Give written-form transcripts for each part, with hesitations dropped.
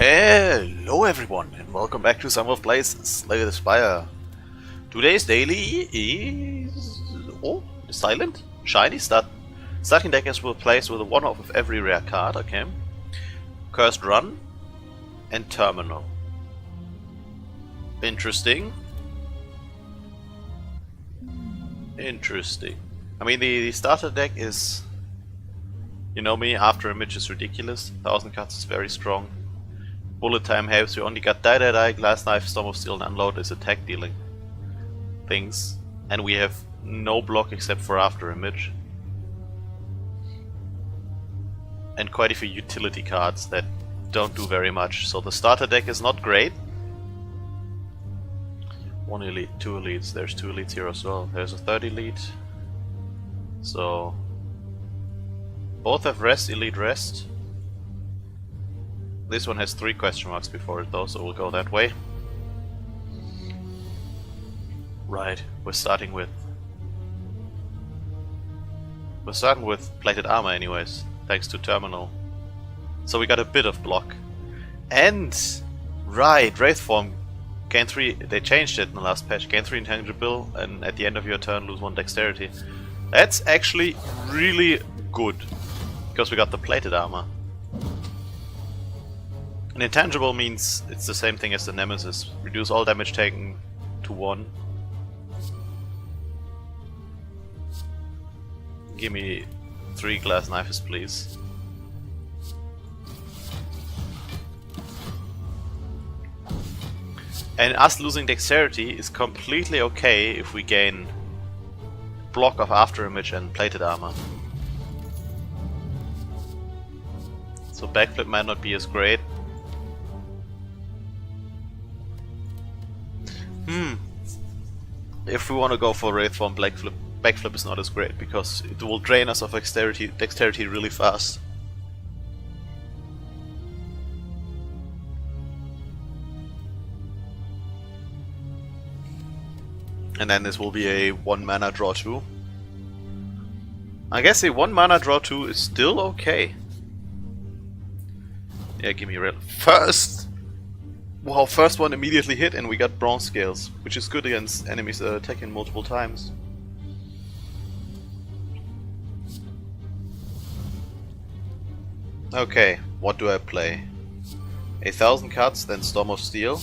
Hello everyone and welcome back to Summer of Blaze Slay the Spire. Today's daily is... oh, the silent, shiny starting deck is replaced with a one-off of every rare card, okay. Cursed Run and Terminal. Interesting. Interesting. I mean the starter deck is... you know me, after image is ridiculous, 1000 cards is very strong. Bullet time helps, you only got die, glass knife, storm of steel and unload is attack dealing things. And we have no block except for after image. And quite a few utility cards that don't do very much, so the starter deck is not great. One elite, two elites, there's two elites here as well, there's a third elite. So both have rest, elite rest. This one has 3 question marks before it though, so we'll go that way. Right, we're starting with plated armor anyways, thanks to Terminal. So we got a bit of block. And right, Wraith form gain 3, they changed it in the last patch, gain 3 intangible and at the end of your turn lose 1 dexterity. That's actually really good, because we got the plated armor. An intangible means it's the same thing as the Nemesis. Reduce all damage taken to 1. Give me 3 glass knives, please. And us losing dexterity is completely okay if we gain block of after image and plated armor. So backflip might not be as great. If we want to go for Wraith form, backflip is not as great because it will drain us of dexterity really fast. And then this will be a 1 mana draw 2. I guess a 1 mana draw 2 is still okay. Yeah, give me red. First! Wow, first one immediately hit and we got bronze scales, which is good against enemies that are attacking multiple times. Okay, what do I play? 1000 cards, then Storm of Steel.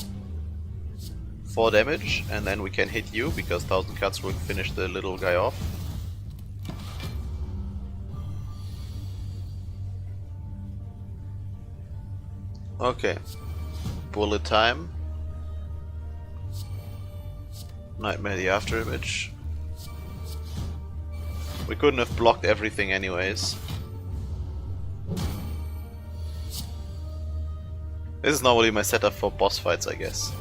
4 damage, and then we can hit you, because 1000 cards will finish the little guy off. Okay. Bullet time. Nightmare the after image. We couldn't have blocked everything anyways. This is normally my setup for boss fights, I guess.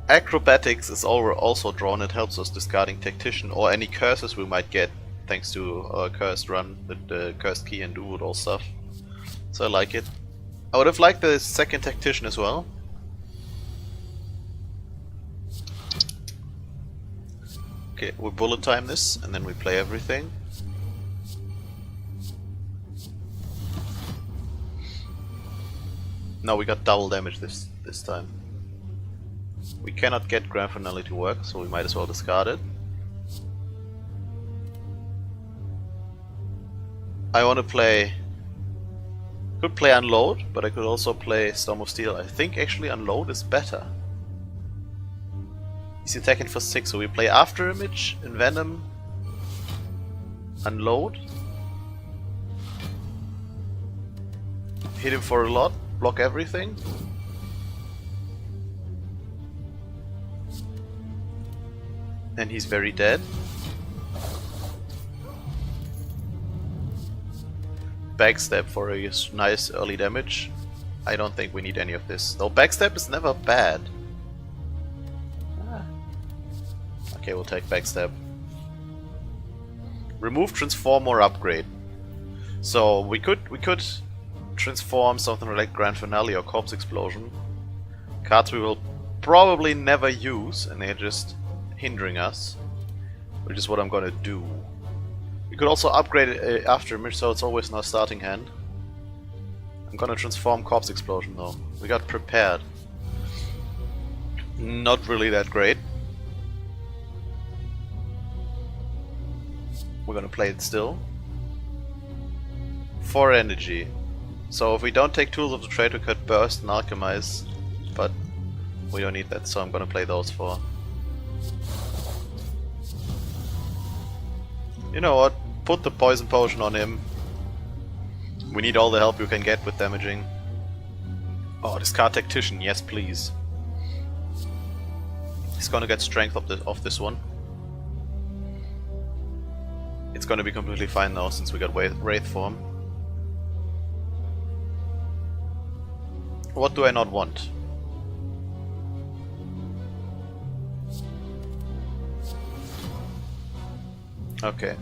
Acrobatics is also drawn, it helps us discarding Tactician or any curses we might get thanks to our Cursed Run with the Cursed Key and do all stuff. So I like it. I would have liked the second Tactician as well. Okay, we bullet time this and then we play everything. No, we got double damage this time. We cannot get Grand Finale to work, so we might as well discard it. I want to play... could play Unload, but I could also play Storm of Steel. I think actually Unload is better. He's attacking for 6, so we play After Image, Envenom, Unload. Hit him for a lot, block everything. And he's very dead. Backstab for a nice early damage. I don't think we need any of this. Though backstab is never bad. Okay, we'll take backstab. Remove, transform or upgrade. So we could transform something like Grand Finale or Corpse Explosion. Cards we will probably never use and they're just hindering us. Which is what I'm gonna do. We could also upgrade it after image, so it's always in our starting hand. I'm gonna transform Corpse Explosion though. We got prepared. Not really that great. We're gonna play it still. 4 energy. So if we don't take Tools of the Trade, we could Burst and Alchemize, but we don't need that, so I'm gonna play those 4. You know what? Put the Poison Potion on him. We need all the help you can get with damaging. Oh, discard Tactician, yes please. He's gonna get strength of this one. It's gonna be completely fine now since we got Wraith form. What do I not want? Okay.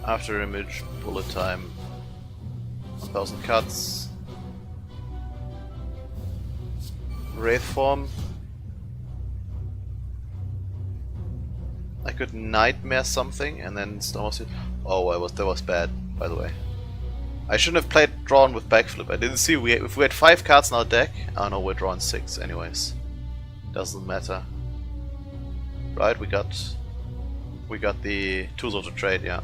After image, bullet time, 1000 cuts. Wraith form. I could nightmare something and then almost. Oh, that was bad, by the way. I shouldn't have played drawn with backflip. I didn't see if we had 5 cards in our deck. Oh no, we're drawing 6 anyways. Doesn't matter. Right, we got the Tools of the Trade, yeah.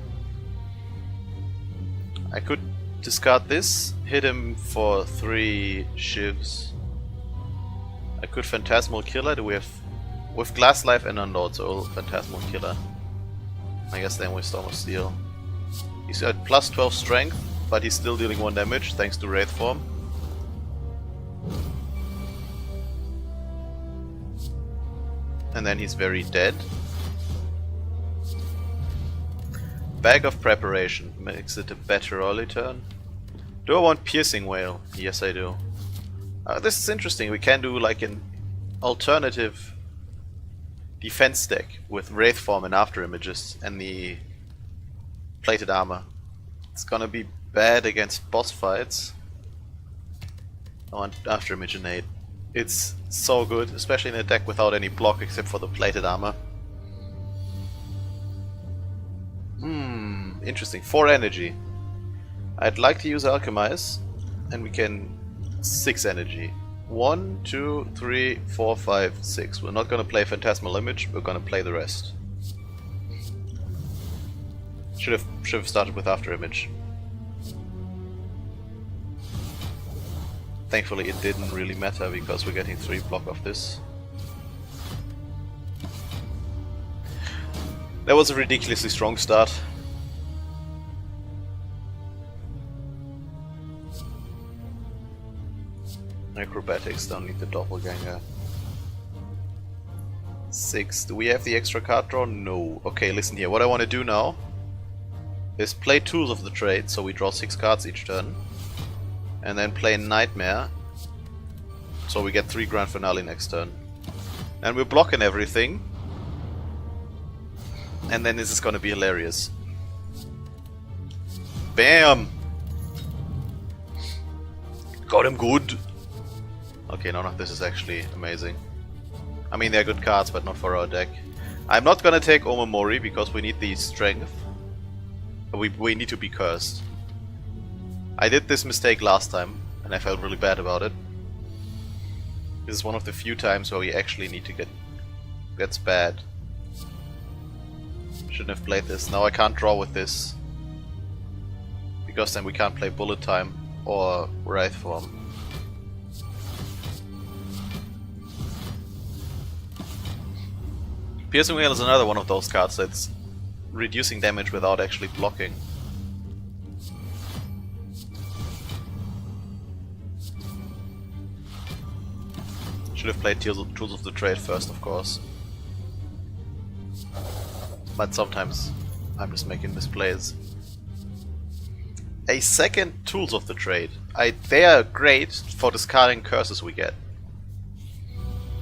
I could discard this, hit him for 3 shivs. I could Phantasmal Killer. Do we have with Glass Life and Unload, so Phantasmal Killer. I guess then we Storm of Steel. He's at plus 12 strength, but he's still dealing 1 damage thanks to Wraith form. And then he's very dead. Bag of Preparation makes it a better early turn. Do I want Piercing Whale? Yes, I do. This is interesting. We can do like an alternative defense deck with Wraith form and After Images and the Plated Armor. It's gonna be bad against boss fights. I want After Image innate. It's so good, especially in a deck without any block except for the Plated Armor. Interesting. 4 energy. I'd like to use Alchemize, and we can 6 energy. 1, 2, 3, 4, 5, 6. We're not gonna play Phantasmal Image, we're gonna play the rest. Should have started with After Image. Thankfully it didn't really matter because we're getting 3 block of this. That was a ridiculously strong start. Acrobatics, don't need the doppelganger. 6. Do we have the extra card draw? No. Okay, listen here. What I want to do now is play Tools of the Trade, so we draw 6 cards each turn. And then play Nightmare, so we get 3 Grand Finale next turn. And we're blocking everything. And then this is gonna be hilarious. Bam! Got him good! Okay, none of this is actually amazing. I mean, they're good cards, but not for our deck. I'm not gonna take Omamori because we need the strength. We need to be cursed. I did this mistake last time, and I felt really bad about it. This is one of the few times where we actually need to gets bad. Shouldn't have played this. Now I can't draw with this. Because then we can't play Bullet Time or Wraith form. Piercing Whale is another one of those cards that's reducing damage without actually blocking. Should have played Tools of the Trade first, of course. But sometimes I'm just making misplays. A second Tools of the Trade. They are great for discarding curses we get.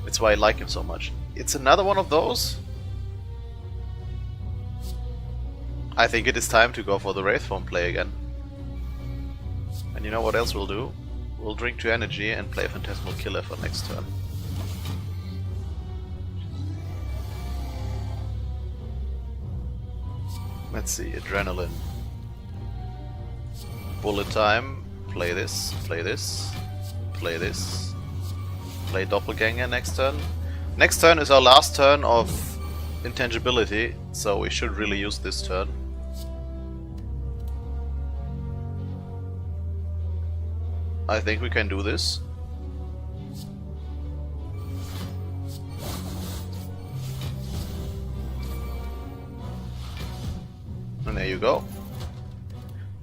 That's why I like him so much. It's another one of those. I think it is time to go for the Wraith form play again. And you know what else we'll do? We'll drink 2 energy and play Phantasmal Killer for next turn. Let's see, adrenaline. Bullet time. Play this, play this, play this. Play doppelganger next turn. Next turn is our last turn of intangibility, so we should really use this turn. I think we can do this. And there you go.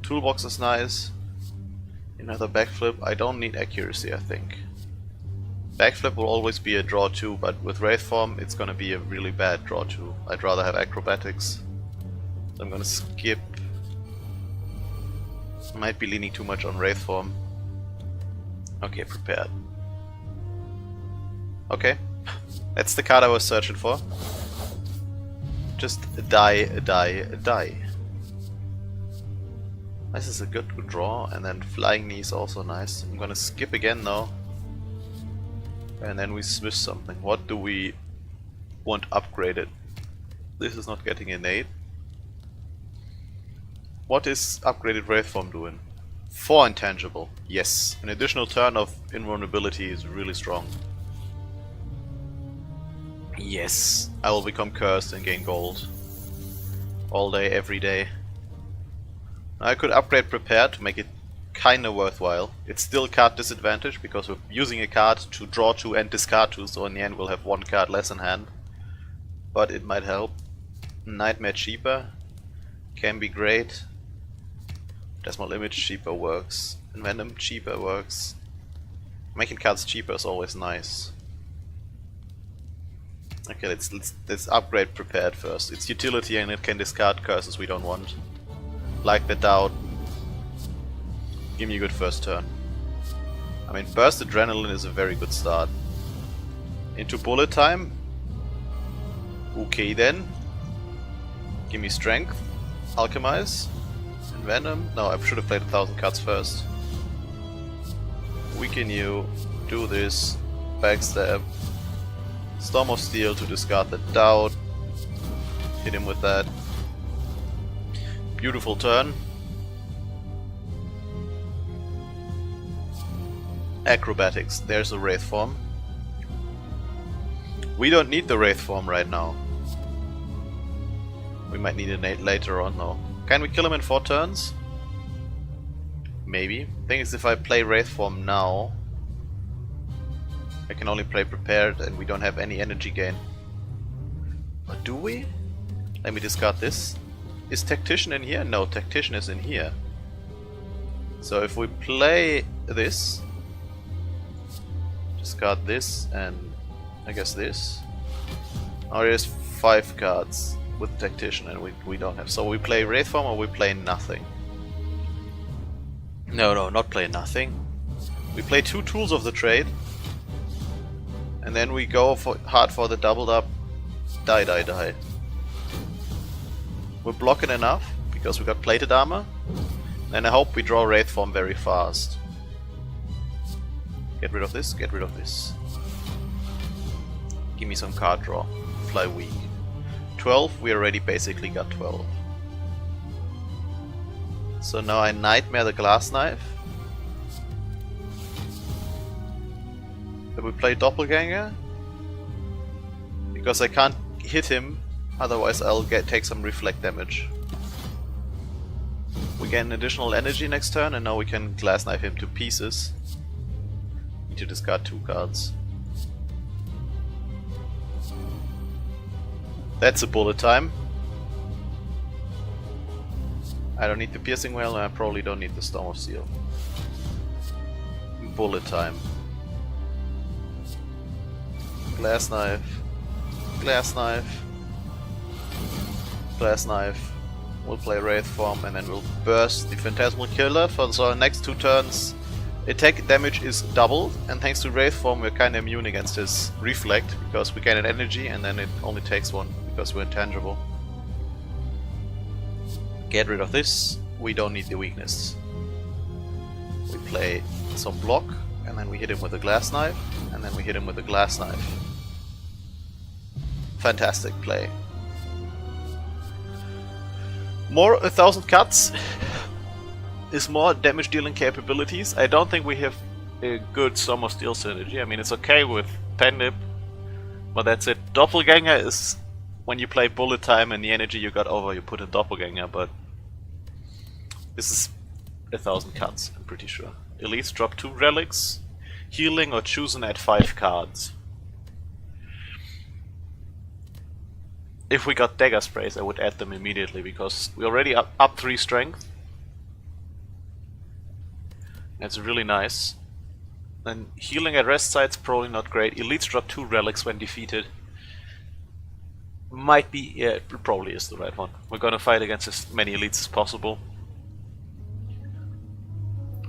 Toolbox is nice. Another backflip. I don't need accuracy, I think. Backflip will always be a draw 2, but with Wraith Form it's gonna be a really bad draw 2. I'd rather have acrobatics. So I'm gonna skip. Might be leaning too much on Wraith Form. Okay, prepared. Okay, that's the card I was searching for. Just die, die, die. This is a good draw, and then Flying Knee is also nice. I'm gonna skip again though. And then we switch something. What do we want upgraded? This is not getting innate. What is upgraded Wraith Form doing? 4 intangible. Yes. An additional turn of invulnerability is really strong. Yes. I will become cursed and gain gold. All day, every day. I could upgrade Prepared to make it kinda worthwhile. It's still card disadvantage because we're using a card to draw 2 and discard 2, so in the end we'll have 1 card less in hand. But it might help. Nightmare cheaper. Can be great. Decimal Image cheaper works. Venom cheaper works. Making cards cheaper is always nice. Okay, let's upgrade Prepared first. It's utility and it can discard curses we don't want. Like the Doubt. Give me a good first turn. I mean, Burst Adrenaline is a very good start. Into Bullet Time. Okay then. Give me Strength. Alchemize. And Venom. No, I should have played 1,000 cards first. Weaken you. Do this. Backstab. Storm of Steel to discard the Doubt. Hit him with that. Beautiful turn. Acrobatics. There's a Wraith Form. We don't need the Wraith Form right now. We might need it later on though. Can we kill him in 4 turns? Maybe. Thing is, if I play Wraith Form now, I can only play Prepared and we don't have any energy gain. But do we? Let me discard this. Is Tactician in here? No, Tactician is in here. So if we play this, discard this and I guess this. Now there's 5 cards with Tactician and we don't have. So we play Wraith Form or we play nothing? No, not play nothing. We play 2 Tools of the Trade. And then we go hard for the doubled up die, die, die. We're blocking enough because we got plated armor. And I hope we draw Wraith Form very fast. Get rid of this, get rid of this. Give me some card draw. Fly weak. 12, we already basically got 12. So now I Nightmare the Glass Knife. Then we play Doppelganger. Because I can't hit him, otherwise I'll take some reflect damage. We get an additional energy next turn and now we can Glass Knife him to pieces. Need to discard 2 cards. That's a bullet time. I don't need the Piercing Whale and I probably don't need the Storm of Steel. Bullet time. Glass Knife. Glass Knife. Glass Knife. We'll play Wraith Form and then we'll burst the Phantasmal Killer for our next 2 turns. Attack damage is doubled, and thanks to Wraith Form we're kinda immune against his Reflect, because we gain an energy and then it only takes 1, because we're intangible. Get rid of this, we don't need the weakness. We play some block, and then we hit him with a Glass Knife, and then we hit him with a Glass Knife. Fantastic play. More 1000 cuts is more damage dealing capabilities. I don't think we have a good Storm of Steel synergy. I mean, it's okay with Pendip, but that's it. Doppelganger is when you play bullet time and the energy you got over, you put in Doppelganger, but this is 1000 cuts, I'm pretty sure. Elites drop 2 relics, healing or choosing at 5 cards. If we got dagger sprays, I would add them immediately because we already up 3 strength. That's really nice. And healing at rest sites probably not great. Elites drop 2 relics when defeated. Might be, yeah, it probably is the right one. We're gonna fight against as many elites as possible.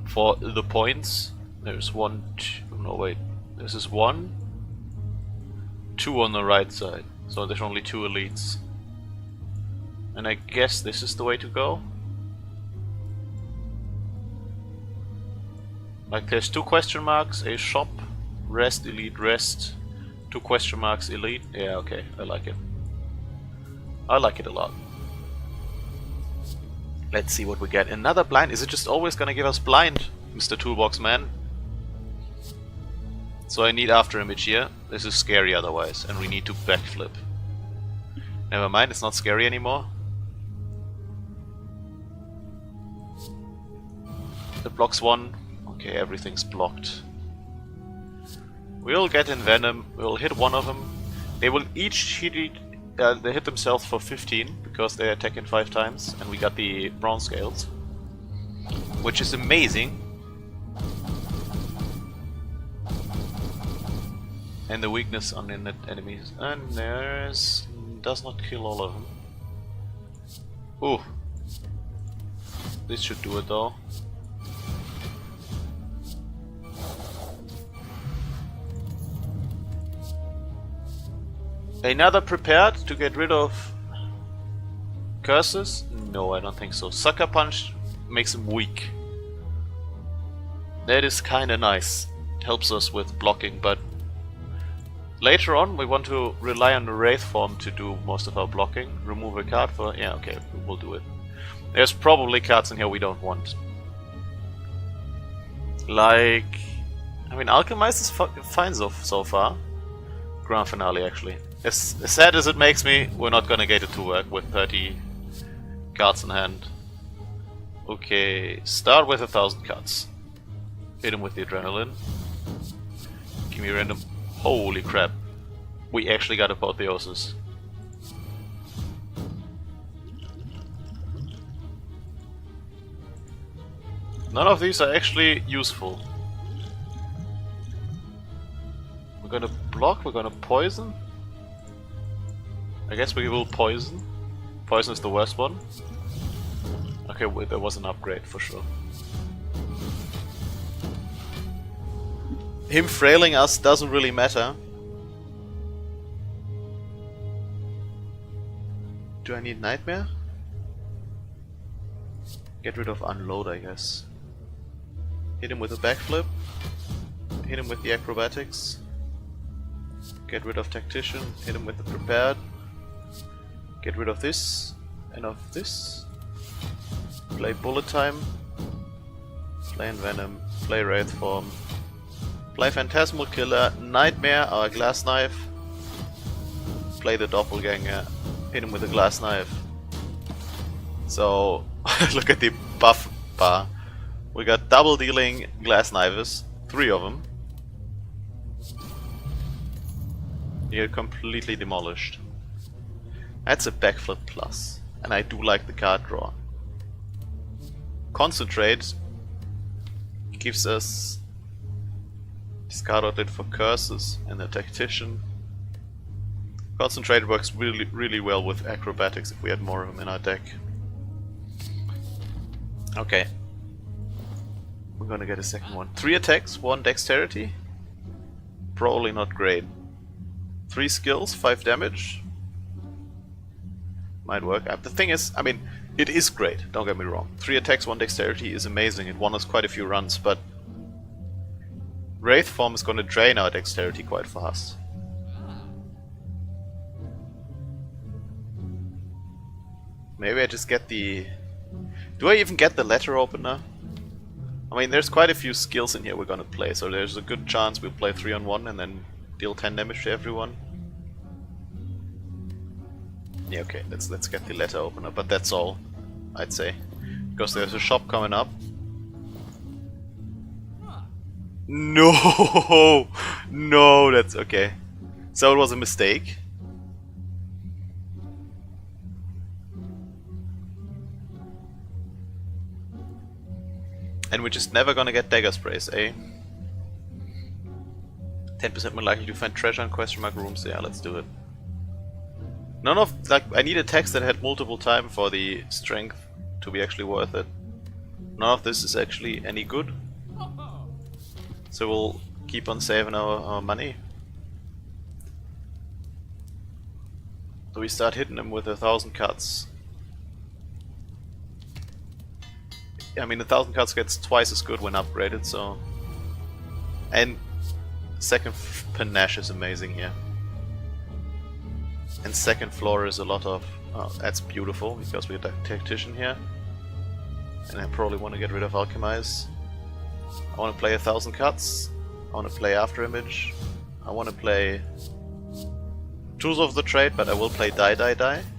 For the points, there's 1, 2, no wait, this is 1, 2 on the right side. So there's only 2 elites. And I guess this is the way to go. Like there's 2 question marks, a shop, rest, elite, rest, 2 question marks, elite. Yeah, okay, I like it. I like it a lot. Let's see what we get. Another blind. Is it just always gonna give us blind, Mr. Toolbox Man? So I need after image here. This is scary otherwise, and we need to backflip. Never mind, it's not scary anymore. The blocks 1. Okay, everything's blocked. We'll get in Venom. We'll hit one of them. They will each they hit themselves for 15 because they attack in 5 times, and we got the bronze scales, which is amazing. And the weakness on innet enemies, and there's does not kill all of them. Ooh, this should do it though. Another prepared to get rid of curses? No, I don't think so. Sucker Punch makes him weak. That is kinda nice. It helps us with blocking, but later on we want to rely on the Wraith form to do most of our blocking. Remove a card for... yeah, okay, we'll do it. There's probably cards in here we don't want. Like... I mean, Alchemist is fine so far. Grand Finale, actually. As sad as it makes me, we're not gonna get it to work with 30 cards in hand. Okay, start with 1000 cuts. Hit him with the adrenaline. Give me random... holy crap. We actually got Apotheosis. None of these are actually useful. We're gonna block, we're gonna poison. I guess we will poison. Poison is the worst one. Okay, wait, there was an upgrade for sure. Him frailing us doesn't really matter. Do I need Nightmare? Get rid of Unload, I guess. Hit him with a backflip. Hit him with the acrobatics. Get rid of Tactician. Hit him with the prepared. Get rid of this and of this. Play Bullet Time. Play Envenom. Play Wraith Form. Play Phantasmal Killer. Nightmare, our Glass Knife. Play the Doppelganger. Hit him with a Glass Knife. So, look at the buff bar. We got double dealing Glass Knives. 3 of them. You're completely demolished. That's a backflip plus, and I do like the card draw. Concentrate gives us discard it for curses and a tactician. Concentrate works really well with acrobatics if we had more of them in our deck. Okay, we're gonna get a second one. 3 attacks, 1 dexterity. Probably not great. 3 skills, 5 damage. Might work. The thing is, I mean, it is great, don't get me wrong. 3 attacks, 1 dexterity is amazing. It won us quite a few runs, but Wraith Form is going to drain our dexterity quite fast. Maybe I just get the... Do I even get the letter opener? I mean, there's quite a few skills in here we're gonna play, so there's a good chance we'll play 3-on-1 and then deal 10 damage to everyone. Yeah, okay, let's get the letter opener, but that's all, I'd say. Because there's a shop coming up. No! No, that's okay. So it was a mistake. And we're just never gonna get dagger sprays, eh? 10% more likely to find treasure in question mark rooms. Yeah, let's do it. None of, like, I need a text that had multiple time for the strength to be actually worth it. None of this is actually any good. So we'll keep on saving our money. So we start hitting them with 1,000 cuts. I mean, 1,000 cuts gets twice as good when upgraded, so... And second panache is amazing here. And second floor is a lot of... Oh, that's beautiful, because we're a tactician here. And I probably want to get rid of Alchemize. I want to play 1,000 cuts. I want to play After Image. I want to play Tools of the Trade, but I will play Die,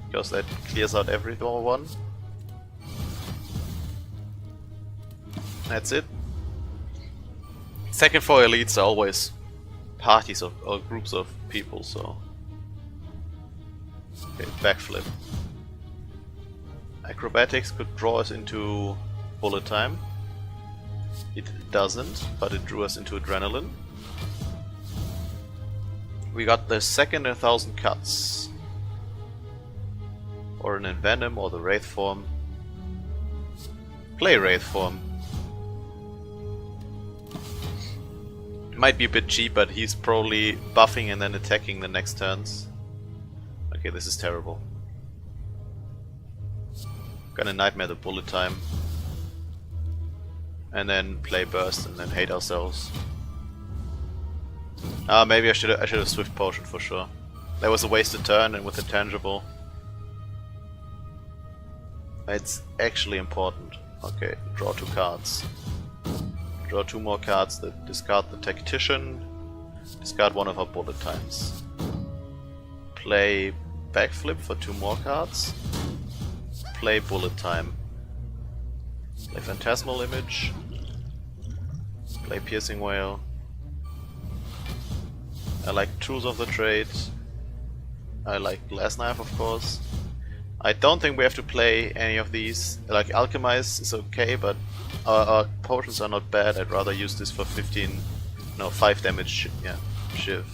because that clears out every one. That's it. Second floor elites are always parties of or groups of people, so... Okay, backflip. Acrobatics could draw us into bullet time. It doesn't, but it drew us into adrenaline. We got the second 1,000 cuts. Or an Envenom or the Wraith form. Play Wraith form. Might be a bit cheap, but he's probably buffing and then attacking the next turns. Okay, this is terrible. Gonna Nightmare the bullet time. And then play Burst and then hate ourselves. Maybe I should have Swift Potion for sure. That was a wasted turn, and with a tangible. It's actually important. Okay, draw 2 cards. Draw 2 more cards that discard the Tactician. Discard one of our bullet times. Play Backflip for 2 more cards. Play Bullet Time. Play Phantasmal Image. Play Piercing Wail. I like Tools of the Trade. I like Glass Knife, of course. I don't think we have to play any of these. Like Alchemize is okay, but our potions are not bad. I'd rather use this for 5 damage. Yeah, Shiv.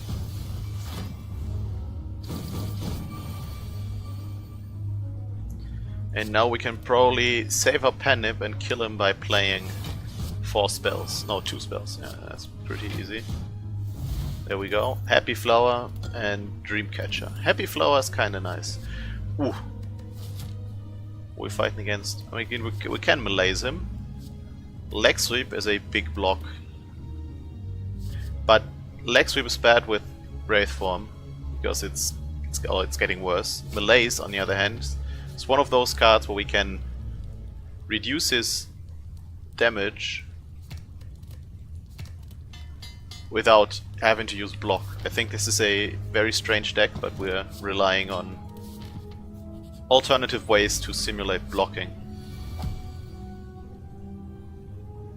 And now we can probably save our Panip and kill him by playing 4 spells. No, 2 spells. Yeah, that's pretty easy. There we go. Happy Flower and Dreamcatcher. Happy Flower is kinda nice. Ooh. We're fighting against... I mean, we can melee's him. Leg Sweep is a big block. But Leg Sweep is bad with Wraith form, because it's getting worse. Melee's, on the other hand, it's one of those cards where we can reduce his damage without having to use block. I think this is a very strange deck, but we're relying on alternative ways to simulate blocking.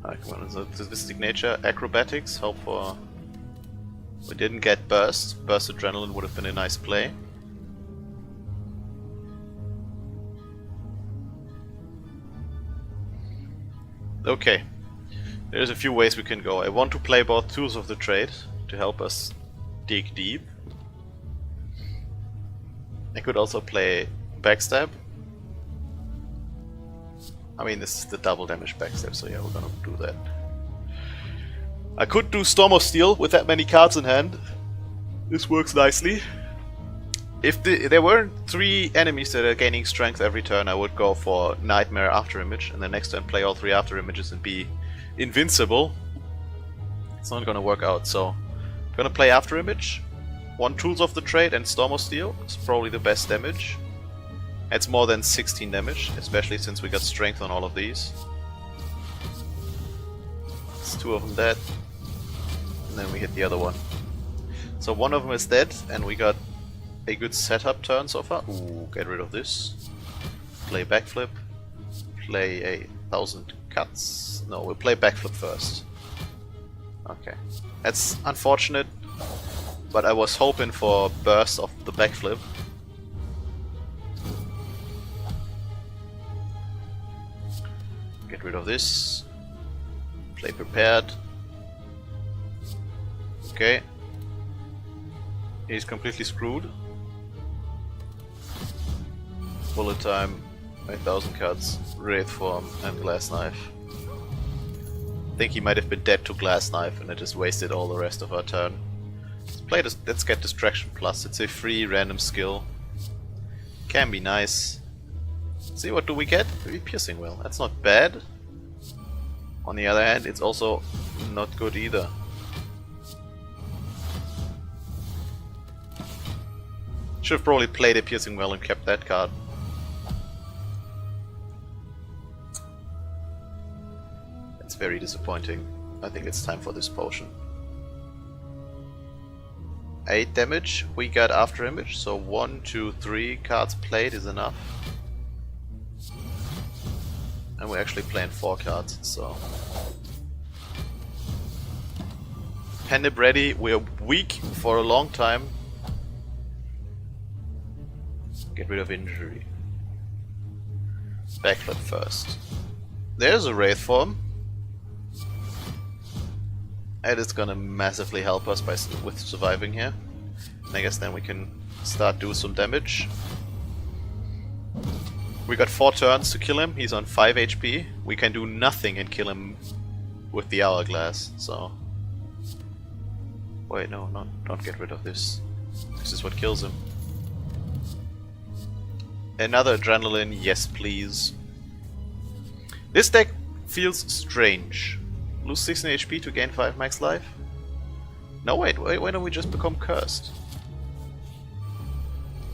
Alright, come on, so Sadistic Nature, Acrobatics, hope for... We didn't get Burst. Burst Adrenaline would have been a nice play. Okay, there's a few ways we can go. I want to play both Tools of the Trade to help us dig deep. I could also play Backstab. I mean, this is the double damage Backstab, so yeah, we're gonna do that. I could do Storm of Steel with that many cards in hand. This works nicely. If there weren't 3 enemies that are gaining strength every turn, I would go for Nightmare After Image, and then next turn play all 3 After Images and be invincible. It's not gonna work out, so I'm gonna play After Image. 1 Tools of the Trade and Storm of Steel. It's probably the best damage. It's more than 16 damage, especially since we got strength on all of these. It's 2 of them dead. And then we hit the other one. So 1 of them is dead, and we got a good setup turn so far. Ooh, get rid of this. Play backflip. Play a 1000 cuts. No, we'll play backflip first. Okay. That's unfortunate, but I was hoping for burst of the backflip. Get rid of this. Play prepared. Okay. He's completely screwed. Bullet time, 1000 cuts, Wraith Form, and Glass Knife. I think he might have been dead to Glass Knife and I just wasted all the rest of our turn. Let's get Distraction Plus. It's a free random skill. Can be nice. See, what do we get? Piercing Will. That's not bad. On the other hand, it's also not good either. Should have probably played a Piercing Well and kept that card. That's very disappointing. I think it's time for this potion. 8 damage, we got After Image, so 1, 2, 3 cards played is enough. And we're actually playing 4 cards, so... Pendip ready, we're weak for a long time. Get rid of injury. Backflip first. There's a Wraith Form. And it's gonna massively help us with surviving here. And I guess then we can start doing some damage. We got 4 turns to kill him. He's on 5 HP. We can do nothing and kill him with the Hourglass, so... Wait, no, don't get rid of this. This is what kills him. Another Adrenaline, yes please. This deck feels strange. Lose 16 HP to gain 5 max life? No, wait, why don't we just become cursed?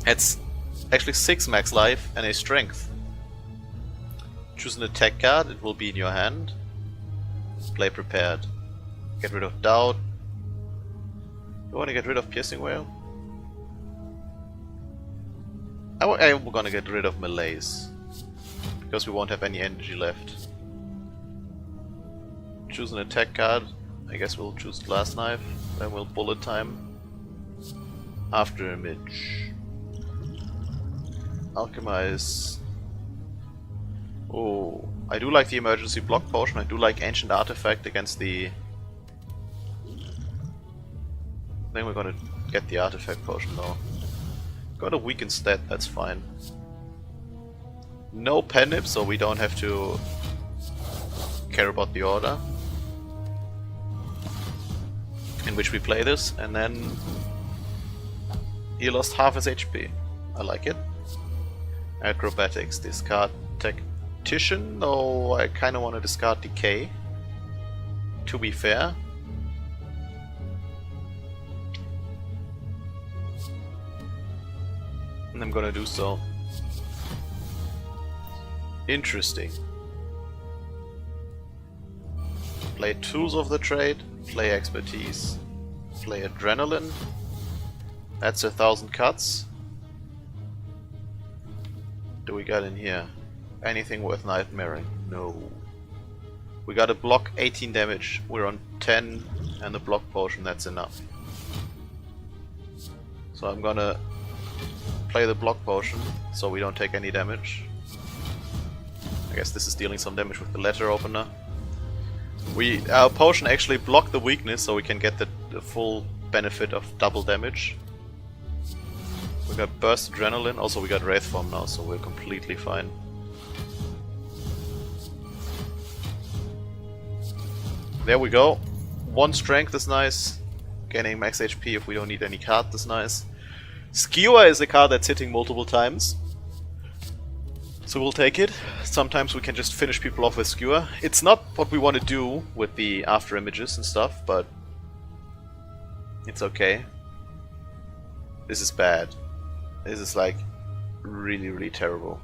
It's actually 6 max life and a strength. Choose an attack card, it will be in your hand. Play prepared. Get rid of doubt. You want to get rid of Piercing Wail? I'm gonna get rid of Malaise. Because we won't have any energy left. Choose an attack card. I guess we'll choose Glass Knife. Then we'll Bullet Time. After Image. Alchemize. Oh, I do like the Emergency Block Potion. I do like Ancient Artifact against the... I think we're gonna get the Artifact Potion though. Got a Weaken stat, that's fine. No Pendip, so we don't have to care about the order in which we play this, and then he lost half his HP. I like it. Acrobatics, discard Tactician, though I kinda wanna discard Decay, to be fair. And I'm gonna do so. Interesting. Play Tools of the Trade, play Expertise, play Adrenaline. That's 1000 cuts. Do we got in here anything worth nightmaring? No. We got a block 18 damage, we're on 10 and the block potion, that's enough. So I'm gonna play the block potion so we don't take any damage. I guess this is dealing some damage with the letter opener. Our potion actually blocked the weakness so we can get the full benefit of double damage. We got Burst Adrenaline, also we got Wraith Form now, so we're completely fine. There we go. 1 strength is nice. Gaining max HP if we don't need any card is nice. Skewer is a card that's hitting multiple times. So we'll take it. Sometimes we can just finish people off with Skewer. It's not what we want to do with the After Images and stuff, but it's okay. This is bad. This is like really, really terrible.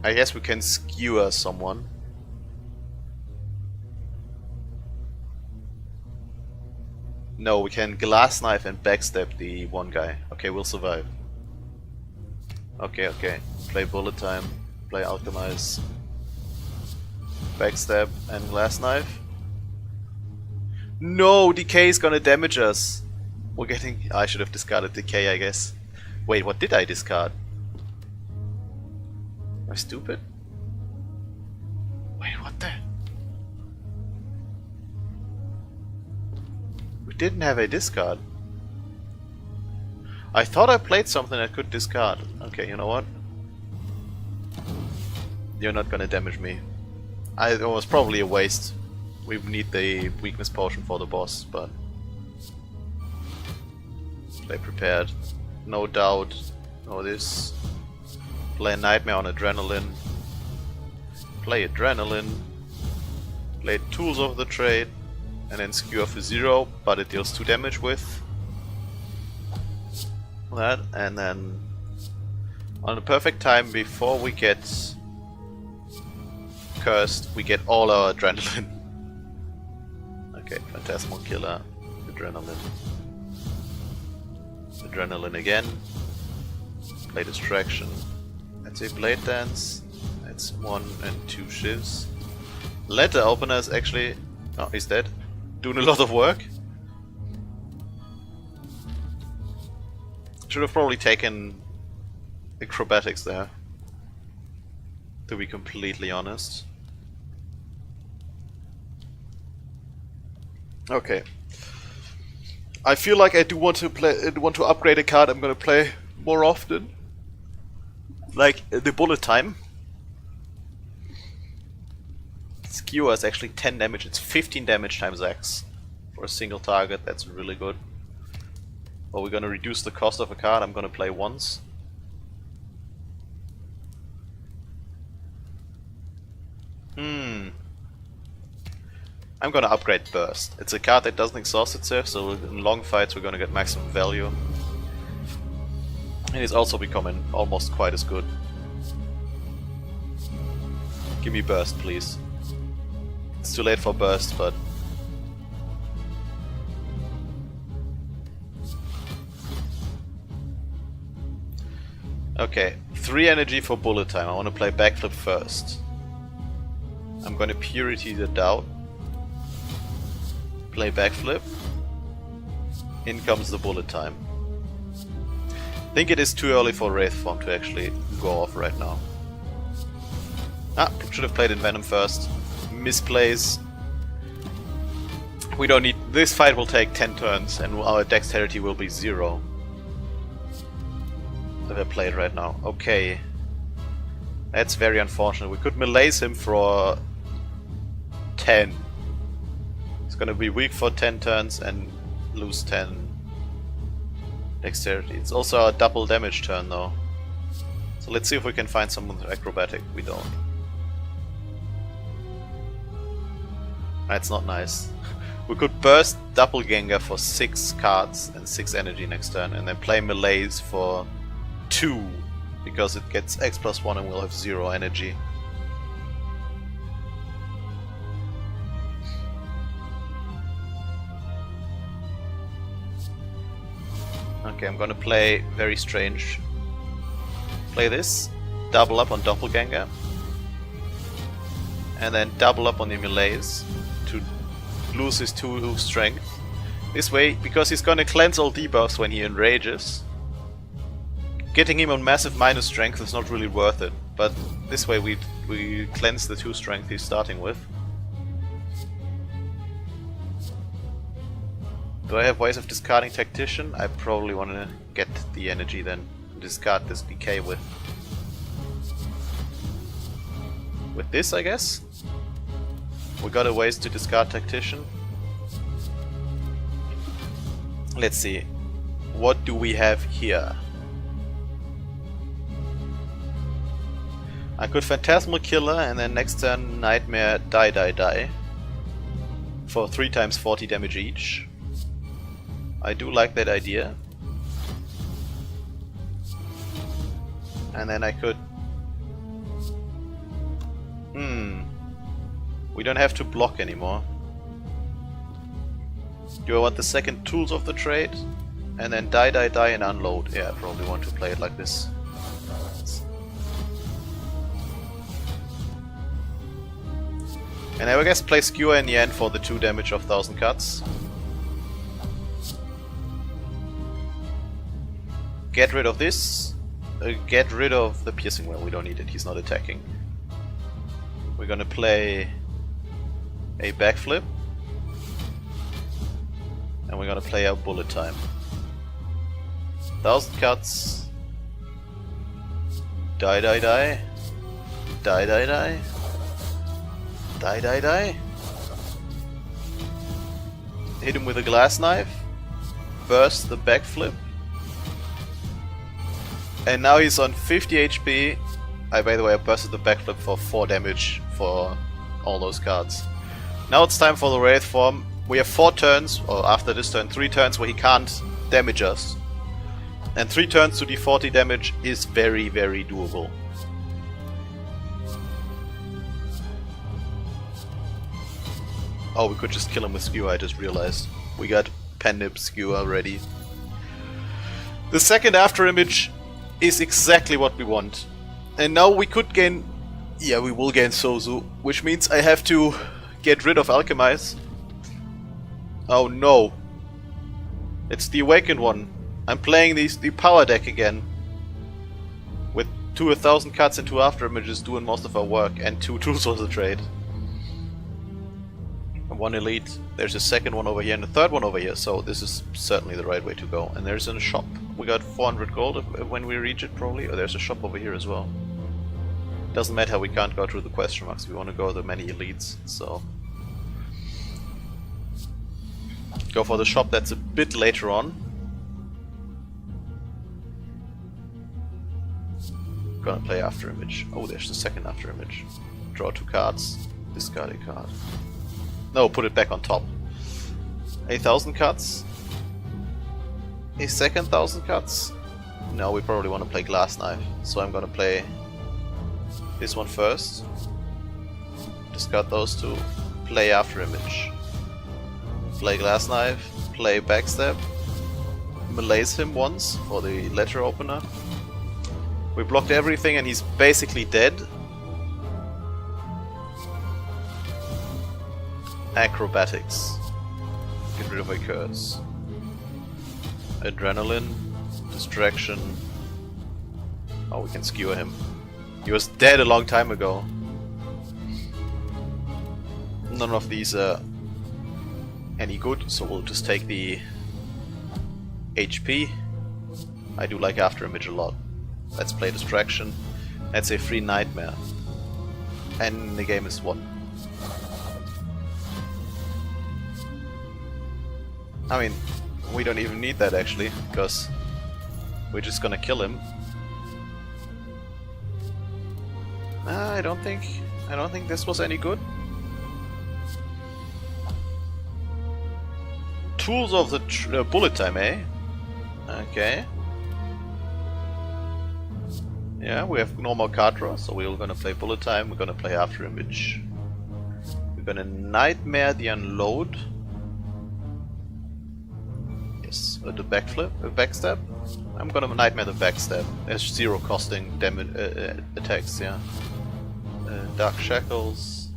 I guess we can skewer someone. No, we can glass knife and backstab the one guy. Okay, we'll survive. Okay, okay. Play bullet time. Play alchemize. Backstab and glass knife. No, decay is gonna damage us. We're getting... I should have discarded decay, I guess. Wait, what did I discard? Am I stupid? Wait, what the... We didn't have a discard. I thought I played something I could discard. Okay, you know what? You're not gonna damage me. It was probably a waste. We need the weakness potion for the boss, but... Play prepared. No doubt. No this. Play nightmare on adrenaline. Play adrenaline. Play tools of the trade. And then skewer for 0, but it deals 2 damage with that. And then on the perfect time before we get cursed, we get all our adrenaline. Okay, Phantasmal Killer, adrenaline. Adrenaline again. Play distraction. That's a blade dance. That's 1 and 2 shivs. Letter opener is actually... Oh, he's dead. Doing a lot of work. Should have probably taken acrobatics there, to be completely honest. Okay. I feel like I do want to upgrade a card I'm gonna play more often. Like the bullet time. Skewer is actually 10 damage, it's 15 damage times X for a single target, that's really good. Well, we're gonna reduce the cost of a card, I'm gonna play once. I'm gonna upgrade Burst. It's a card that doesn't exhaust itself, so in long fights we're gonna get maximum value. And it's also becoming almost quite as good. Give me Burst, please. It's too late for Burst, but... Okay, 3 energy for bullet time. I want to play backflip first. I'm gonna Purity the Doubt. Play backflip. In comes the bullet time. I think it is too early for Wraith Form to actually go off right now. Ah, should have played in Venom first. Misplays. We don't need... This fight will take 10 turns and our dexterity will be 0. If I play it right now. Okay. That's very unfortunate. We could melee's him for 10. It's gonna be weak for 10 turns and lose 10 dexterity. It's also a double damage turn though. So let's see if we can find someone with acrobatic. We don't. That's not nice. We could burst Doppelganger for 6 cards and 6 energy next turn and then play melee's for 2 because it gets X+1 and we'll have 0 energy. Okay, I'm gonna play very strange. Play this, double up on Doppelganger, and then double up on the melee's to lose his 2 strength. This way, because he's gonna cleanse all debuffs when he enrages, getting him on massive minus strength is not really worth it, but this way we cleanse the 2 strength he's starting with. Do I have ways of discarding Tactician? I probably want to get the energy then, discard this decay with this, I guess? We got a ways to discard Tactician. Let's see. What do we have here? I could Phantasmal Killer and then next turn Nightmare die. for 3 times 40 damage each. I do like that idea. And then I could... We don't have to block anymore. Do I want the second tools of the trade? And then die, die, die and unload. Yeah, I probably want to play it like this. And I guess play Skewer in the end for the 2 damage of 1000 cuts. Get rid of this. Get rid of the piercing well, we don't need it, he's not attacking. We're gonna play a backflip. And we're gonna play our bullet time. 1000 cuts. Die, die, die. Die, die, die. Die, die, die. Hit him with a glass knife. Burst the backflip. And now he's on 50 HP. By the way, I bursted the backflip for 4 damage for all those cards. Now it's time for the Wraith form. We have 4 turns, or after this turn, 3 turns where he can't damage us. And 3 turns to the 40 damage is very, very doable. Oh, we could just kill him with Skewer, I just realized. We got Pendip Skewer already. The second after image is exactly what we want. And now we could gain... Yeah, we will gain Sozu, which means I have to get rid of Alchemize. Oh no. It's the Awakened one. I'm playing the power deck again. With 1000 cuts and 2 after images doing most of our work, and 2 tools of the trade. And 1 elite. There's a second one over here and a third one over here, so this is certainly the right way to go. And there's a shop. We got 400 gold when we reach it, probably. Or there's a shop over here as well. Doesn't matter, we can't go through the question marks. We want to go the many elites, so... Go for the shop, that's a bit later on. Gonna play after image. Oh, there's the second after image. Draw 2 cards. Discard a card. No, put it back on top. 1000 cuts. A second 1000 cuts. No, we probably want to play Glass Knife. So I'm gonna play this one first. Discard those 2. Play after image. Play Glass Knife. Play Backstab. Malaise him once for the letter opener. We blocked everything and he's basically dead. Acrobatics. Get rid of a curse. Adrenaline. Distraction. Oh, we can skewer him. He was dead a long time ago. None of these are any good, so we'll just take the HP. I do like After Image a lot. Let's play Distraction. That's a free Nightmare. And the game is won. I mean, we don't even need that actually, because we're just gonna kill him. I don't think this was any good. Tools of the bullet time, eh? Okay. Yeah, we have normal card draw, so we're gonna play bullet time. We're gonna play after image. We're gonna nightmare the unload. Yes, the backflip, backstab. I'm gonna nightmare the backstab. There's 0 costing damage attacks. Yeah. Dark shackles.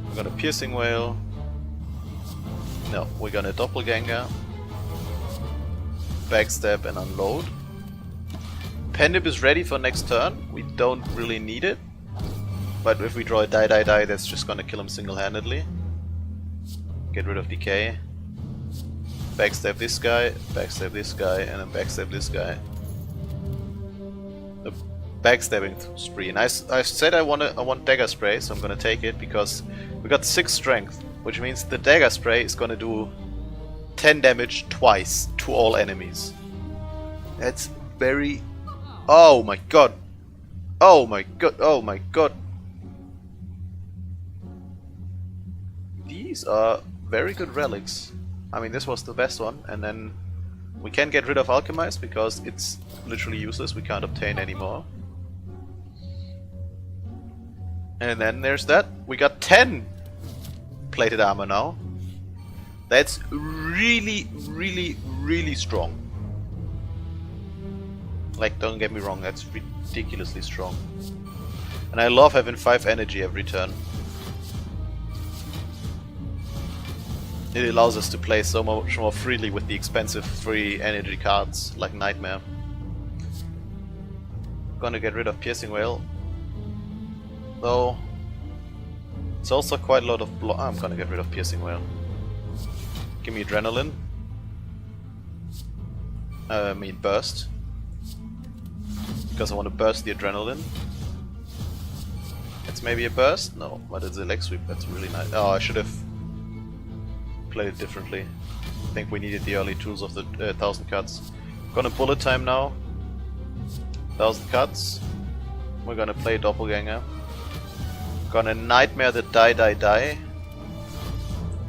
We're gonna piercing whale. No, we're gonna doppelganger. Backstab and unload. Pendip is ready for next turn. We don't really need it. But if we draw a die, die, die, that's just gonna kill him single-handedly. Get rid of decay. Backstab this guy, and then backstab this guy. A backstabbing spree. And I said I want dagger spray, so I'm gonna take it because we got 6 strength, which means the dagger spray is gonna do 10 damage twice to all enemies. That's very... Oh my god! Oh my god! Oh my god! these are very good relics. I mean, this was the best one, and then we can get rid of Alchemize because it's literally useless, we can't obtain anymore. And then there's that. We got 10 plated armor now. That's really, really, really strong. Like, don't get me wrong, that's ridiculously strong. And I love having 5 energy every turn. It allows us to play so much more freely with the expensive free energy cards, like Nightmare. Gonna get rid of Piercing Whale. Though, it's also quite a lot of block. I'm gonna get rid of Piercing Whale. Give me Adrenaline. I mean Burst. Because I want to burst the Adrenaline. It's maybe a burst? No, but it's a leg sweep, that's really nice. Oh, I should have played it differently. I think we needed the early tools of the 1000 cuts. Gonna bullet time now. 1000 cuts. We're gonna play Doppelganger. Gonna Nightmare the die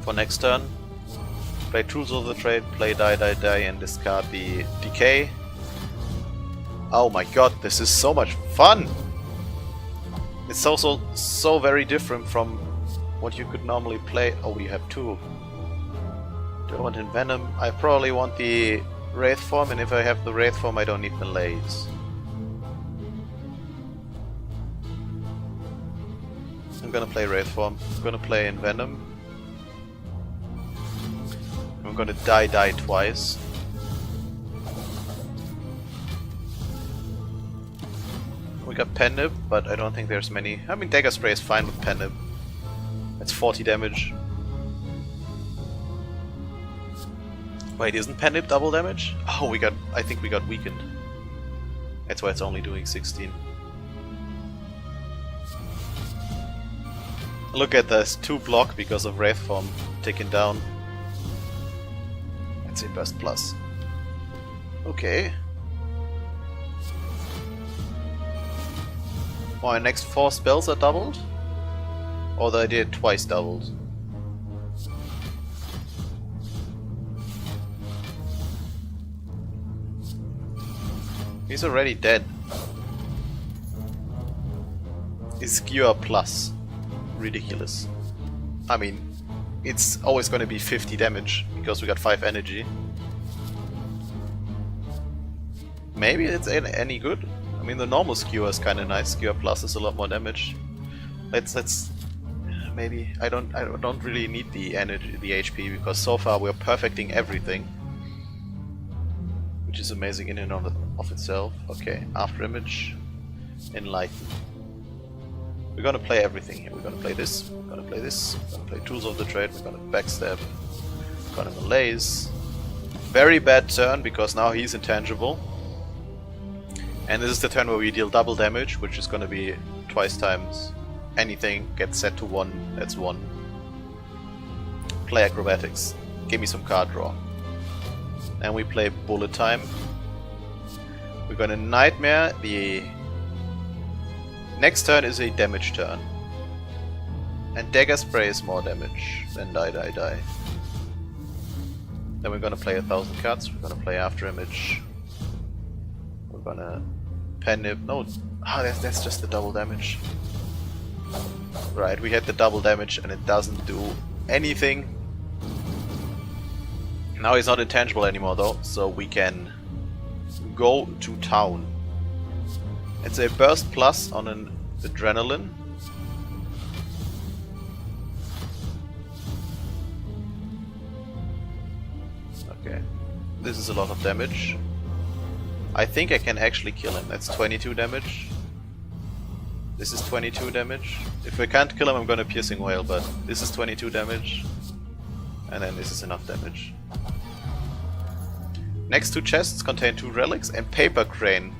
for next turn. Play Tools of the Trade, play die, and discard the Decay. Oh my god, this is so much fun! It's also so very different from what you could normally play. Oh, we have 2. Do I want Envenom? I probably want the Wraith form, and if I have the Wraith form I don't need Malaise. I'm gonna play Wraith form. I'm gonna play Envenom. I'm gonna die twice. We got Pen-Nib, but I don't think there's many. I mean, Dagger Spray is fine with Pen-Nib. That's 40 damage. Wait, isn't Pen-Nib double damage? Oh, I think we got weakened. That's why it's only doing 16. Look at this, 2 block because of Wraith form taken down. That's a Burst Plus. Okay. My next 4 spells are doubled? Or they did twice doubled? He's already dead. Is Skewer plus. Ridiculous. I mean, it's always going to be 50 damage because we got 5 energy. Maybe it's any good. I mean, the normal Skewer is kind of nice. Skewer plus is a lot more damage. Let's maybe I don't really need the energy, the HP, because so far we're perfecting everything, which is amazing in and of itself. Okay, After Image, Enlighten. We're gonna play everything here. We're gonna play this. We're gonna play this. We're gonna play Tools of the Trade. We're gonna backstab. We're gonna Malaise. Very bad turn because now he's intangible. And this is the turn where we deal double damage, which is gonna be twice times anything gets set to 1. That's 1. Play Acrobatics. Give me some card draw. And we play Bullet Time. We're gonna Nightmare. The next turn is a damage turn. And Dagger Spray is more damage than die. Then we're gonna play 1000 cards. We're gonna play After Image. We're gonna Pen-Nib. No, that's just the double damage. Right, we had the double damage and it doesn't do anything. Now he's not intangible anymore though, so we can go to town. It's a Burst Plus on an Adrenaline. Okay, this is a lot of damage. I think I can actually kill him. That's 22 damage. This is 22 damage. If I can't kill him, I'm gonna Piercing Whale, but this is 22 damage. And then this is enough damage. Next 2 chests contain 2 relics and Paper Crane.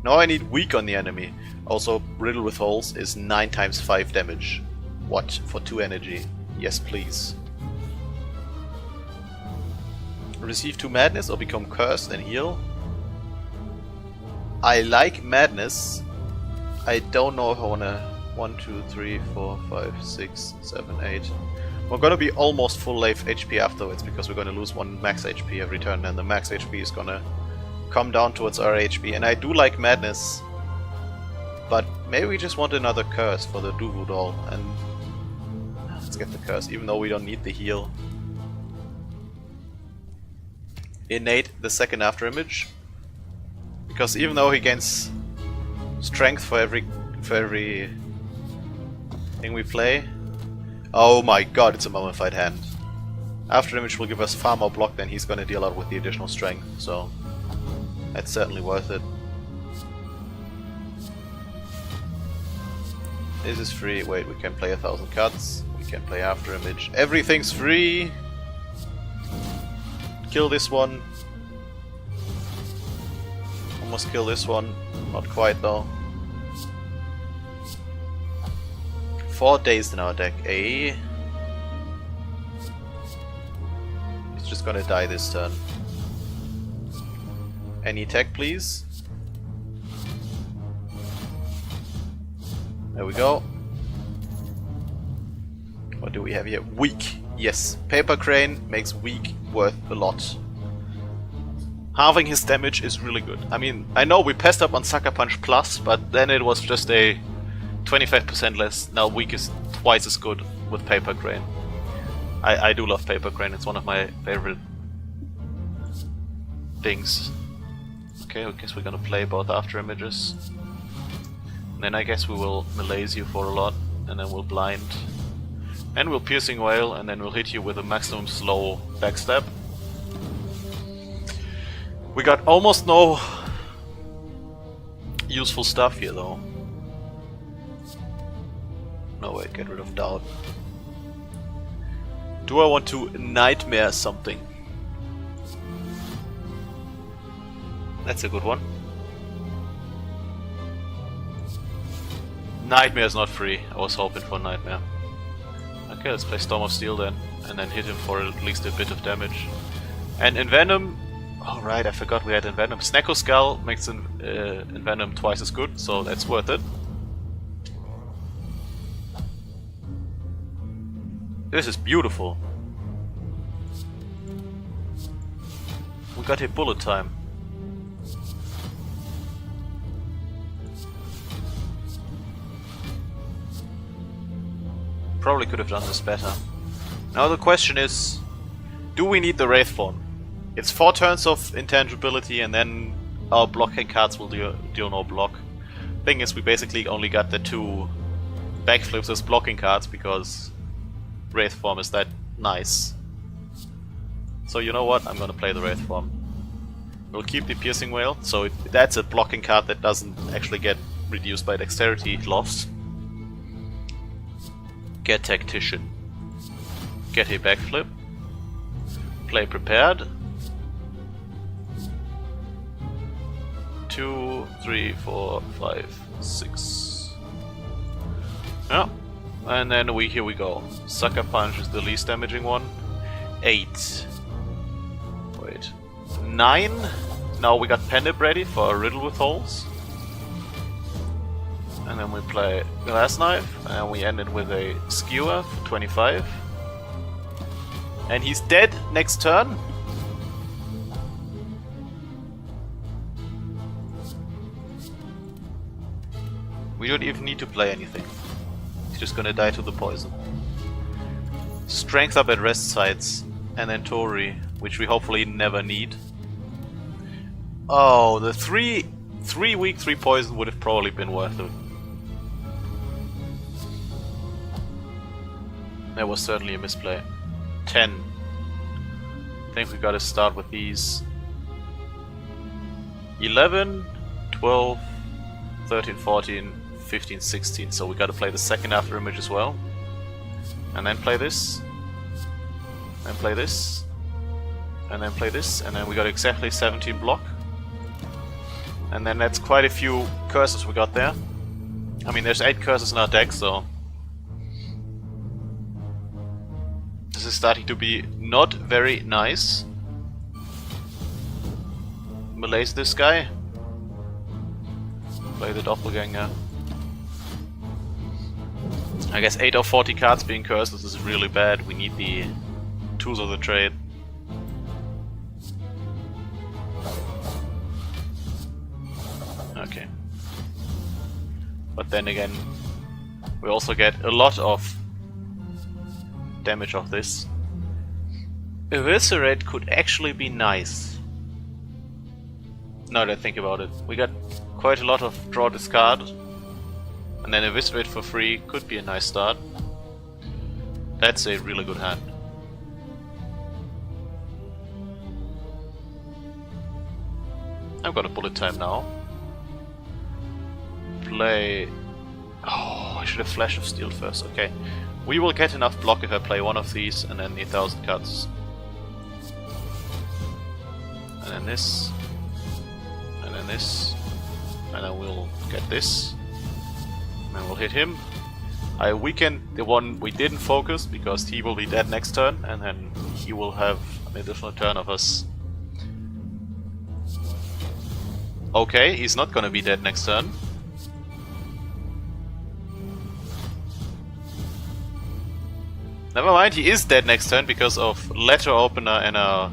Now I need Weak on the enemy. Also, Riddle with Holes is 9 times 5 damage. What? For 2 energy? Yes, please. Receive 2 Madness or become cursed and heal. I like Madness. I don't know if I wanna 1, 2, 3, 4, 5, 6, 7, 8. We're gonna be almost full life HP afterwards because we're gonna lose 1 max HP every turn, and the max HP is gonna come down towards our HP. And I do like Madness, but maybe we just want another curse for the Duvu doll, and let's get the curse, even though we don't need the heal. Innate the second after image, because even though he gains strength for every thing we play. Oh my god, it's a mummified hand. After image will give us far more block than he's gonna deal out with the additional strength, so that's certainly worth it. This is free. Wait, we can play 1,000 cards. We can play after image. Everything's free! Kill this one. Almost kill this one. Not quite though. 4 days in our deck, eh? He's just gonna die this turn. Any tech, please? There we go. What do we have here? Weak. Yes, Paper Crane makes weak worth a lot. Halving his damage is really good. I mean, I know we passed up on Sucker Punch Plus, but then it was just a 25% less. Now weak is twice as good with Paper Crane. I do love Paper Crane, it's one of my favorite things. Okay, I guess we're gonna play both after images. And then I guess we will malaise you for a lot, and then we'll blind. And we'll Piercing Wail, and then we'll hit you with a maximum slow backstab. We got almost no useful stuff here though. No, wait, get rid of doubt. Do I want to Nightmare something? That's a good one. Nightmare is not free. I was hoping for Nightmare. Okay, let's play Storm of Steel then, and then hit him for at least a bit of damage. And Envenom... Oh right, I forgot we had Envenom. Snecko Skull makes Envenom twice as good, so that's worth it. This is beautiful. We got hit bullet time. Probably could have done this better. Now the question is, do we need the Wraith Form? It's 4 turns of intangibility and then our blocking cards will deal no block. Thing is, we basically only got the 2 backflips as blocking cards because Wraith Form is that nice. So you know what, I'm gonna play the Wraith Form. We'll keep the Piercing Wail, so that's a blocking card that doesn't actually get reduced by dexterity loss. Get Tactician. Get a backflip. Play Prepared. 2, 3, 4, 5, 6. Yeah. And then here we go. Sucker Punch is the least damaging one. 8. Wait. 9. Now we got Pendip ready for a Riddle with Holes. And then we play Glass Knife, and we end it with a Skewer for 25. And he's dead next turn. We don't even need to play anything. He's just gonna die to the poison. Strength up at rest sites, and then Tori, which we hopefully never need. Oh, the 3 weak, 3 poison would have probably been worth it. That was certainly a misplay. 10. I think we gotta start with these. 11, 12, 13, 14, 15, 16. So we gotta play the second after image as well. And then play this. And play this. And then play this. And then we got exactly 17 block. And then that's quite a few curses we got there. I mean, there's 8 curses in our deck, so... This is starting to be not very nice. Malaise this guy. Play the Doppelganger. I guess 8 of 40 cards being cursed, this is really bad. We need the tools of the trade. Okay. But then again, we also get a lot of damage of this. Eviscerate could actually be nice. Now that I think about it. We got quite a lot of draw discard. And then Eviscerate for free could be a nice start. That's a really good hand. I'm gonna bullet time now. Play... Oh, I should have Flash of Steel first, okay. We will get enough block if I play one of these and then the 1000 cards. And then this. And then this. And then we'll get this. And then we'll hit him. I weaken the one we didn't focus because he will be dead next turn and then he will have an additional turn of us. Okay, he's not gonna be dead next turn. Never mind, he is dead next turn because of letter opener and a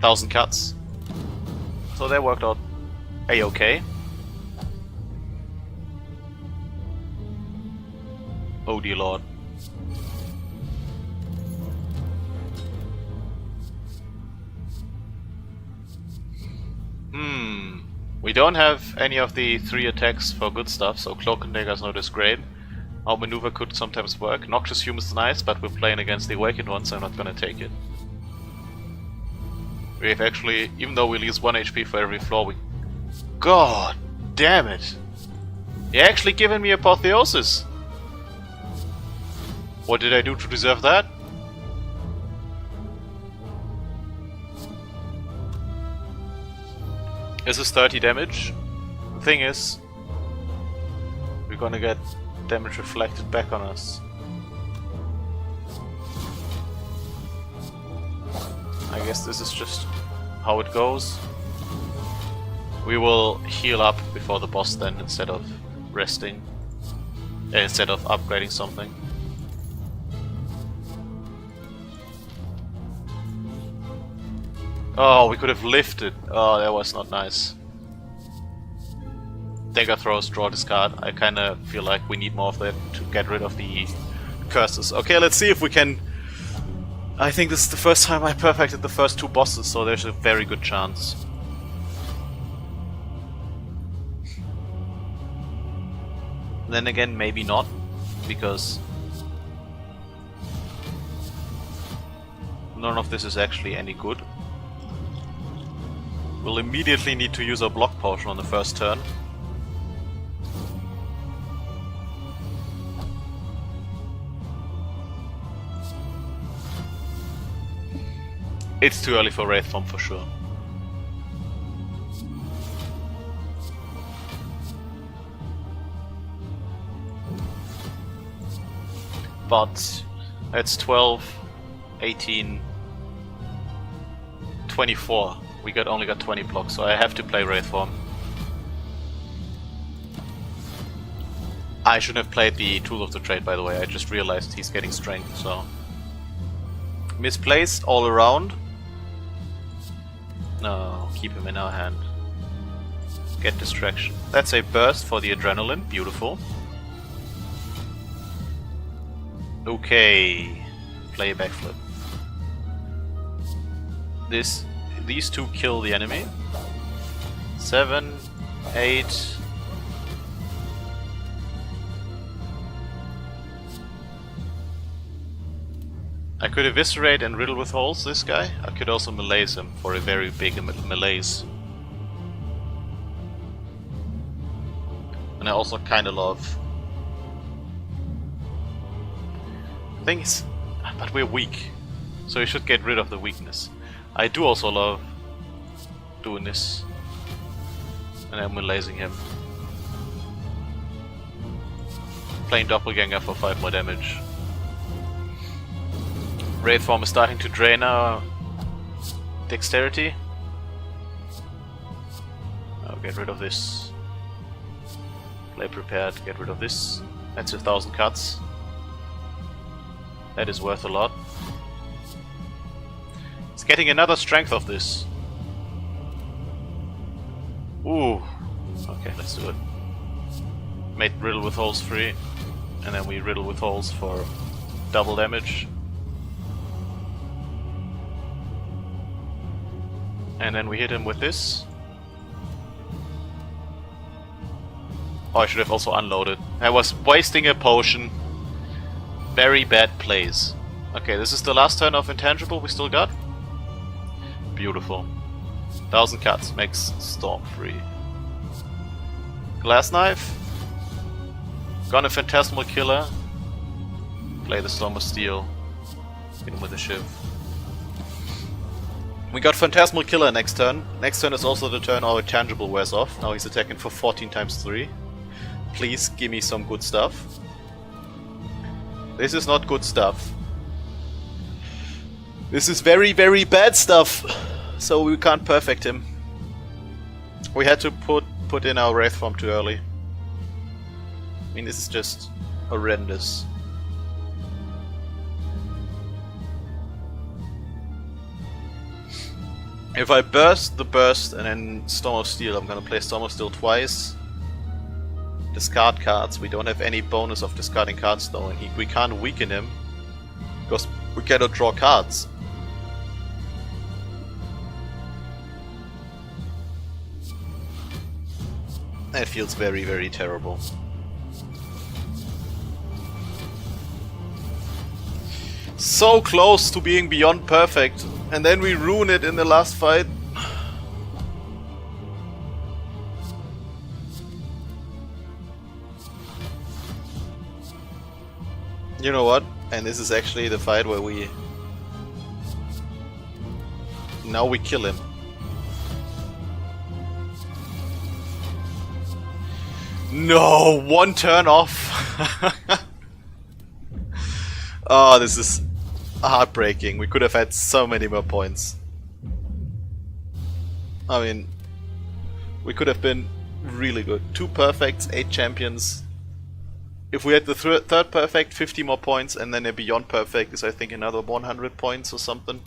1000 cuts. So that worked out a-okay. Oh dear lord. We don't have any of the 3 attacks for good stuff, so Cloak and Dagger is not as great. Our maneuver could sometimes work. Noxious Hume is nice, but we're playing against the Awakened one, so I'm not gonna take it. We have actually, even though we lose 1 HP for every floor, we... God damn it! You're actually giving me Apotheosis! What did I do to deserve that? This is 30 damage. The thing is, we're gonna get damage reflected back on us. I guess this is just how it goes. We will heal up before the boss then instead of resting. Instead of upgrading something. Oh, we could have lifted. Oh, that was not nice. Dagger throws, draw, discard. I kinda feel like we need more of that to get rid of the curses. Okay, let's see if we can... I think this is the first time I perfected the first 2 bosses, so there's a very good chance. Then again, maybe not, because none of this is actually any good. We'll immediately need to use our block potion on the first turn. It's too early for Wraith Form for sure. But that's 12, 18, 24. We only got 20 blocks, so I have to play Wraith Form. I shouldn't have played the Tool of the Trade, by the way. I just realized he's getting strength, so... Misplaced all around. No, keep him in our hand. Get distraction. That's a burst for the adrenaline. Beautiful. Okay. Play a backflip. These 2 kill the enemy. 7, 8. I could eviscerate and riddle with holes this guy. I could also malaise him for a very big malaise. And I also kinda love things, but we're weak, so we should get rid of the weakness. I do also love doing this, and I'm malaising him. Playing Doppelganger for 5 more damage. Wraith Form is starting to drain our dexterity. I'll get rid of this. Play prepared, get rid of this. That's 1,000 cuts. That is worth a lot. It's getting another strength of this. Ooh. Okay, let's do it. Made riddle with holes free. And then we riddle with holes for double damage. And then we hit him with this. Oh, I should have also unloaded. I was wasting a potion. Very bad plays. Okay, this is the last turn of intangible we still got. Beautiful. 1,000 cuts makes storm free. Glass knife. Gone a phantasmal killer. Play the storm of steel. Hit him with a shiv. We got phantasmal killer next turn. Next turn is also the turn our intangible wears off. Now he's attacking for 14 times 3. Please give me some good stuff. This is not good stuff. This is very, very bad stuff. So we can't perfect him. We had to put in our Wraith form too early. I mean, this is just horrendous. If I burst the burst and then Storm of Steel, I'm gonna play Storm of Steel twice. Discard cards. We don't have any bonus of discarding cards though, and we can't weaken him because we cannot draw cards. That feels very, very terrible. So close to being beyond perfect, and then we ruin it in the last fight. You know what? And this is actually the fight where we... Now we kill him. No! One turn off! Oh, this is heartbreaking. We could have had so many more points. I mean, we could have been really good. 2 perfects, 8 champions. If we had the third perfect, 50 more points, and then a beyond perfect is I think another 100 points or something.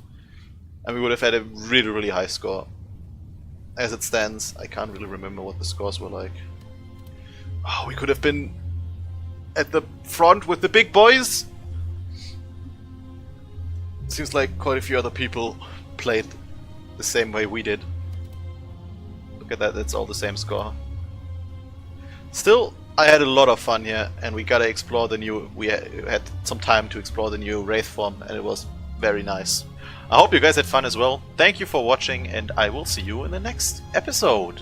And we would have had a really, really high score. As it stands, I can't really remember what the scores were like. Oh, we could have been at the front with the big boys. Seems like quite a few other people played the same way we did. Look at that, that's all the same score. Still, I had a lot of fun here, and we gotta explore the new... We had some time to explore the new Wraith form, and it was very nice. I hope you guys had fun as well. Thank you for watching, and I will see you in the next episode.